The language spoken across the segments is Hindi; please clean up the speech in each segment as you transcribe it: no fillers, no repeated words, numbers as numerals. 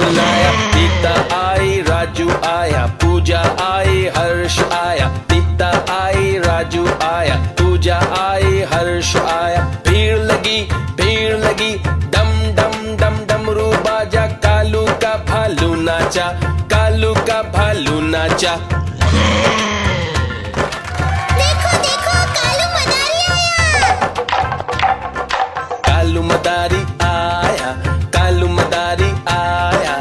लाया। गीता आई, राजू आया, पूजा आई, हर्ष आया। गीता आई, राजू आया, पूजा आई, हर्ष आया। भीड़ लगी, डम डम डम डमरू बाजा। कालू का भालू नाचा, कालू का भालू नाचा। देखो देखो कालू मदारी आया। कालू मदारी आया, कालू मदारी आया।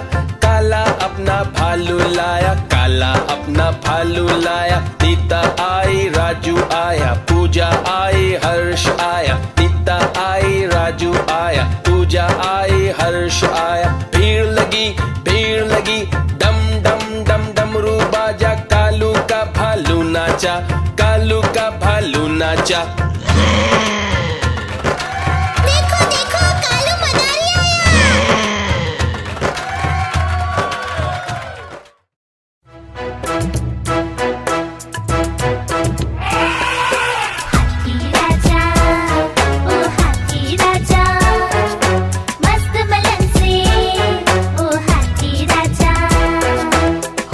काला अपना भालू लाया, काला अपना भालू लाया। गीता आई, राजू आया, पूजा आई, हर्ष आया। गीता आई, राजू आया, पूजा आई, हर्ष आया। भीड़ लगी, डम डम डम डमरू बाजा। कालू का भालू नाचा, कालू का भालू नाचा। देखो देखो कालू मदारी आया। हाथी राजा, ओ हाथी राजा, मस्त मलन से, ओ हाथी राजा।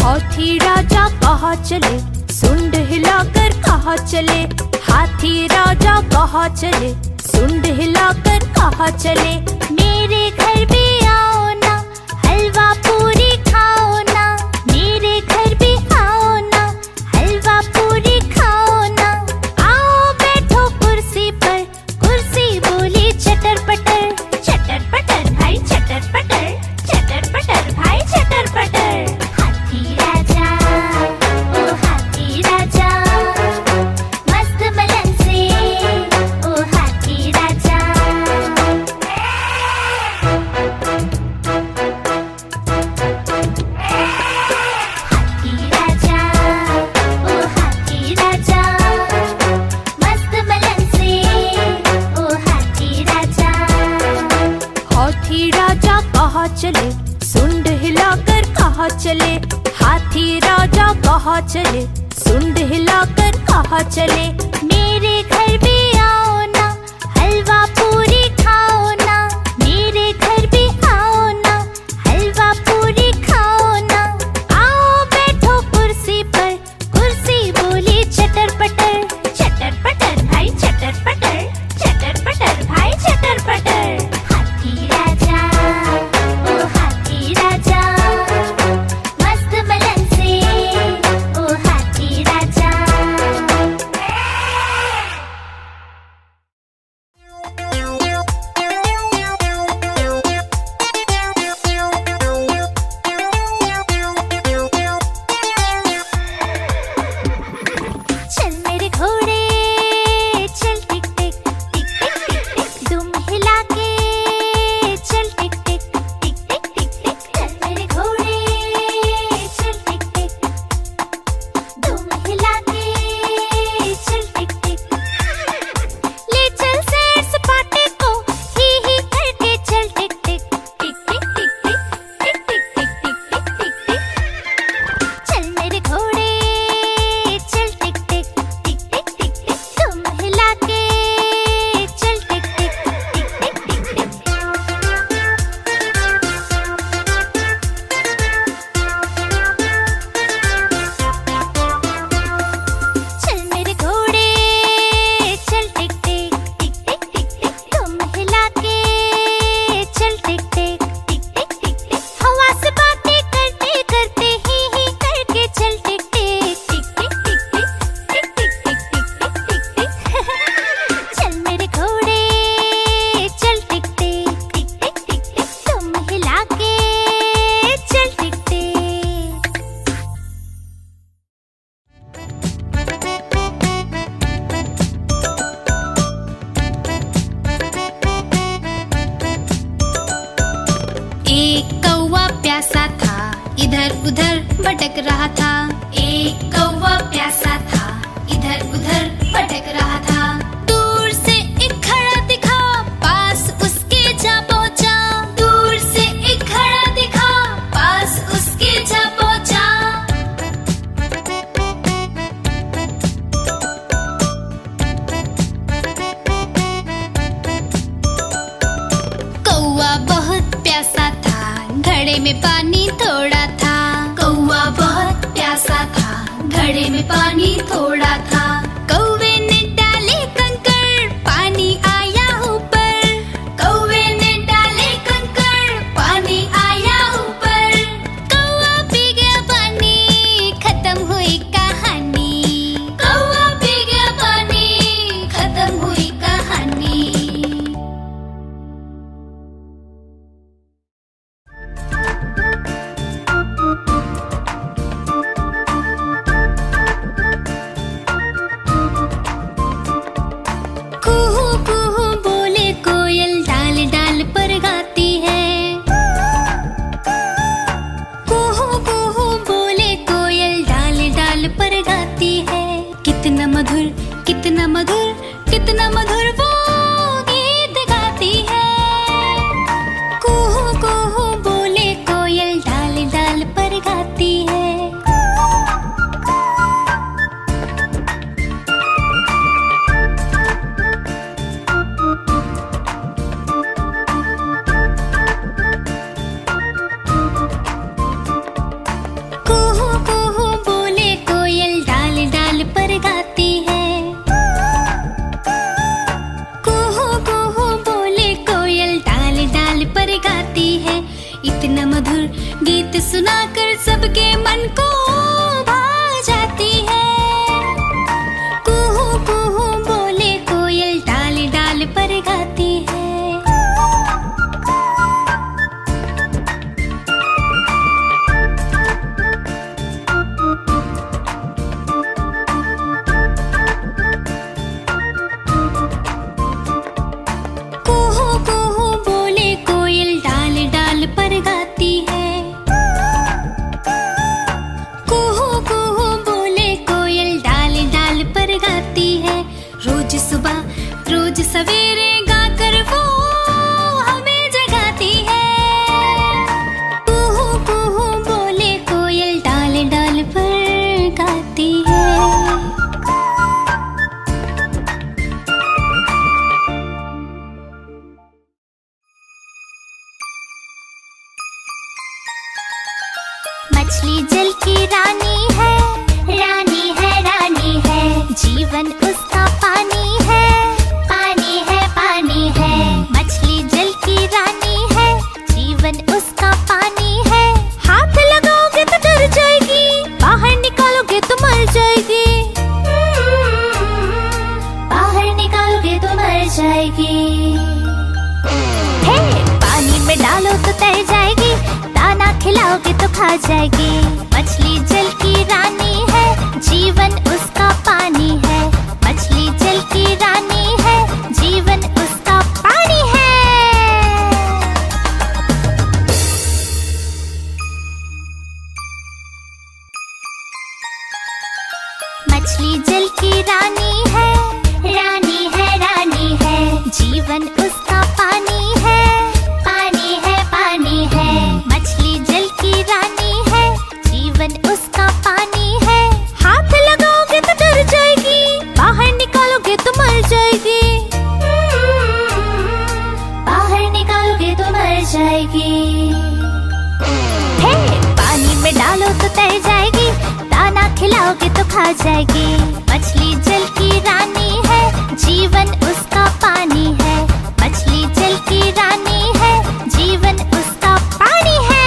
हाथी राजा कहाँ चले, सुंड हिलाकर कहाँ चले। हाथी राजा कहाँ चले, सुंड हिलाकर कहाँ चले। मेरे घर भी आओ ना, हलवा पूरी खाओ ना। मेरे घर भी आओ ना, हलवा पूरी खाओ ना। आओ बैठो कुर्सी पर, कुर्सी बोली चटर पटर भाई चटर पटर भाई चटर पटर। हाथी राजा, ओ हाथी राजा, मस्त मलन से, ओ हाथी राजा। हाथी राजा, ओ हाथी राजा, मस्त मलन से, ओ हाथी राजा। हाथी राजा कहाँ चले, सुंड हिलाकर कहाँ चले। हाथी राजा कहाँ चले, सुंड हिलाकर कहाँ चले। मेरे घर भी आओ ना, हलवा पूरी खाओ ना। मेरे घर भी आओ ना, हलवा पूरी खाओ ना। आओ बैठो कुर्सी पर, कुर्सी बोली चटर पटर भाई चटर पटर भाई चटर पटर। हाथी राजा, ओ हाथी राजा, मस्त मलन से, ओ हाथी राजा। चल मेरे घोड़े चल टिक टिक टिक टिक टिक टिक। दुम हिला के चल टिक टिक टिक टिक टिक टिक। चल मेरे घोड़े चल टिक टिक, दुम हिला के चल टिक टिक। ले चल सैर सपाटे को ही करके चल टिक टिक टिक टिक टिक टिक टिक टिक टिक टिक टिक टिक। चल मेरे घोड़े चल टिक टिक टिक टिक टिक टिक। तुम हिला के चल टिक टिक टिक टिक टिक टिक। चल मेरे घोड़े चल टिक टिक टिक टिक टिक टिक। तुम हिला के चल टिक टिक टिक टिक टिक टिक। हवा से बातें करते करते ही करके चल टिक टिक टिक टिक टिक टिक टिक टिक टिक टिक टिक टिक। चल मेरे घोड़े चल टिक टिक टिक टिक टिक टिक। तुम हिला के चल टिक टिक। एक कौवा प्यासा था, इधर उधर भटक रहा था। एक कौवा प्यासा था, इधर उधर भटक रहा था। दूर से एक घड़ा दिखा, पास उसके जा पहुंचा। दूर से एक घड़ा दिखा, पास उसके जा पहुंचा। कौवा बहुत प्यासा था, घड़े में पानी पानी थोड़ा था। कौवा बहुत प्यासा था, घड़े में पानी थोड़ा था। कौवे ने डाले कंकड़, पानी आया ऊपर। कौवे ने डाले कंकड़, पानी आया ऊपर। कौवा पी गया पानी, खत्म हुई कहानी। कौवा पी गया पानी, खत्म हुई कहानी। कुहू कुहू बोले कोयल, डाल डाल पर गाती है। कुहू कुहू बोले कोयल, डाल डाल पर गाती है। कितना मधुर, कितना मधुर, कितना मधुर वो गीत गाती है। कुहू कुहू बोले कोयल, डाल डाल पर गाती है। कुहू कुहू बोले कोयल, डाल डाल पर गाती है। कुहू कुहू बोले कोयल, डाल डाल पर गाती है। इतना मधुर गीत सुनाकर सबके मन को भा जाती है। कुहू कुहू बोले कोयल, डाल डाल पर गाती है। कुहू कुहू बोले कोयल, डाल डाल पर गाती है। कुहू कुहू बोले कोयल, डाल डाल पर गाती है। रोज सुबह रोज सवेरे गाकर वो हमें जगाती है। कुहू कुहू बोले कोयल, डाल डाल पर गाती है। मछली जल की रानी है, रानी है, रानी है। जीवन उसका पानी है, पानी है, पानी है। मछली जल की रानी है, जीवन उसका पानी है। हाथ लगाओगे तो डर जाएगी, बाहर निकालोगे तो मर जाएगी। बाहर निकालोगे तो मर जाएगी। हे, पानी में डालो तो तैर जाएगी, दाना खिलाओगे तो खा जाएगी। मछली जल की रानी है, जीवन उसका पानी है। मछली जल की रानी है, जीवन उसका पानी है। मछली जल की रानी है, रानी है, रानी है। जीवन उसका पानी है, पानी है, पानी है। मछली जल की रानी है, जीवन उसका पानी है। हाथ लगाओगे तो डर जाएगी, बाहर निकालोगे तो मर जाएगी। बाहर निकालोगे तो मर जाएगी। हे, पानी में डालो तो तैर जाएगी, दाना खिलाओगे तो खा जाएगी। मछली जल की रानी है, जीवन उसका पानी है। मछली जल की रानी है, जीवन उसका पानी है।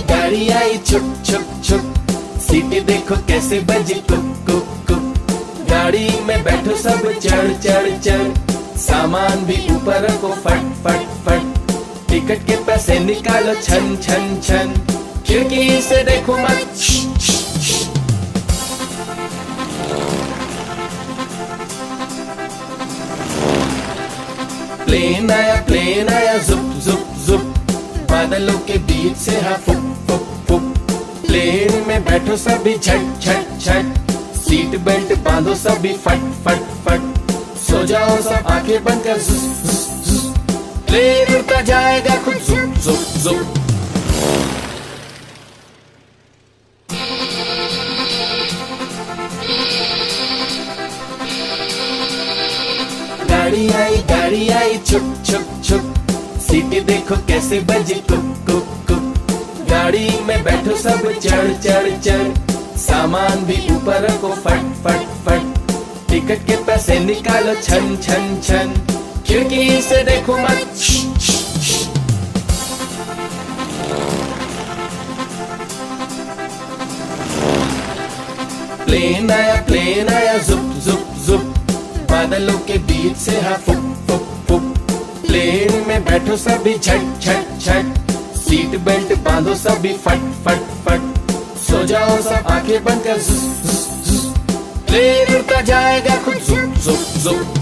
गाड़ी आई छुप छुप छुप। सीटी देखो कैसे बजी कुक कुक कुक। गाड़ी में बैठो सब चढ़ चढ़ चढ़। सामान भी ऊपर रखो फट फट फट। टिकट के पैसे निकालो छन छन छन। खिड़की से देखो मत प्लेन आया जुप जुप जुप। बादलों के बीच से हाँ फुक फुक फुक। प्लेन में बैठो सभी झट झट झट। सीट बेल्ट बांधो सभी फट फट फट। सो जाओ सब आंखें बंद कर जुस जुस जुस। प्लेन उड़ता जाएगा खुद जुप जुप जुप। गाड़ी आई छुक छुक छुक, सीटी देखो कैसे बजी कुक कुक कुक। गाड़ी में बैठो सब चढ़ चढ़ चढ़, सामान भी ऊपर रखो फट फट फट। टिकट के पैसे निकालो छन छन छन, खिड़की से देखो मत प्लेन आया जुप जुप जुप, बादलों के बीच से हाँ फुक फुक फुक। प्लेन में बैठो सभी झट झट झट, सीट बेल्ट बांधो सभी फट फट फट। सो जाओ सब आंखें बंद कर जुस जुस जुस, प्लेन उड़ता जाएगा खुद जुप जुप जुप।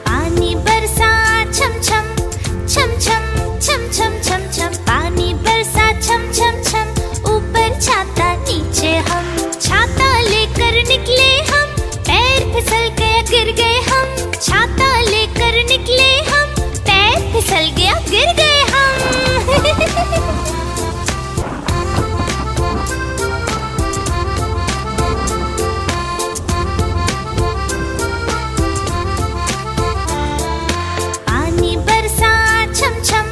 पानी बरसा छम छम छम छम छम छम छम छम, पानी बरसा छम छम छम, ऊपर छाता नीचे हम। छाता लेकर निकले हम, पैर फिसल गया गिर गए हम। छाता लेकर निकले हम, पैर फिसल गया गिर गए हम। पानी बरसा छम छम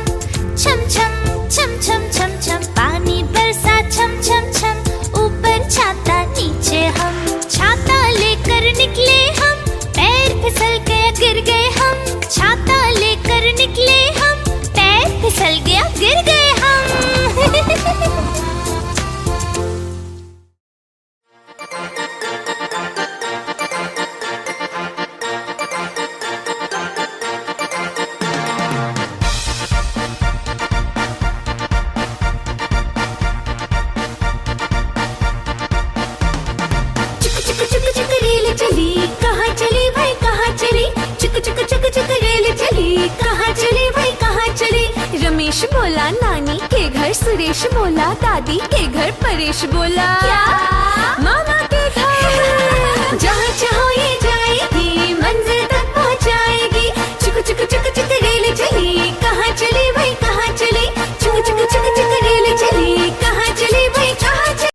छम छम छम छम छम छम, पानी बरसा छम छम छम, ऊपर छाता नीचे हम। छाता लेकर निकले हम, पैर फिसल गया गिर गए हम। छाता लेकर निकले हम, पैर फिसल गया गिर गए हम। चुक चुक चुक चुक रेल चली, कहाँ चली भाई कहाँ चली। चुक चुक चुक चुक रेल चली, कहाँ चली भाई कहाँ चली। रमेश बोला नानी के घर, सुरेश बोला दादी के घर, परेश बोला क्या मामा